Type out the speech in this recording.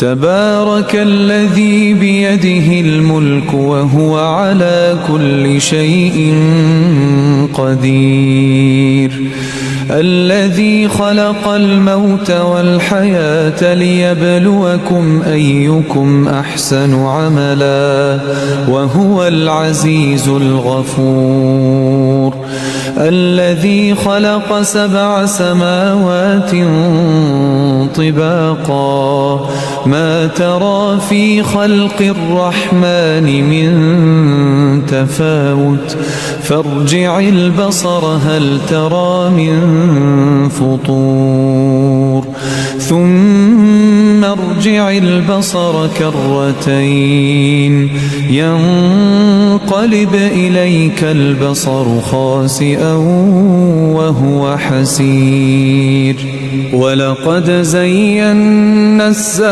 تبارك الذي بيده الملك وهو على كل شيء قدير الذي خلق الموت والحياة ليبلوكم أيكم أحسن عملا وهو العزيز الغفور الذي خلق 7 سماوات طباقا ما ترى في خلق الرحمن من تفاوت فارجع البصر هل ترى من فطور ثم ارجع البصر كرتين ينقلب إليك البصر خاسئا وهو حسير ولقد زينا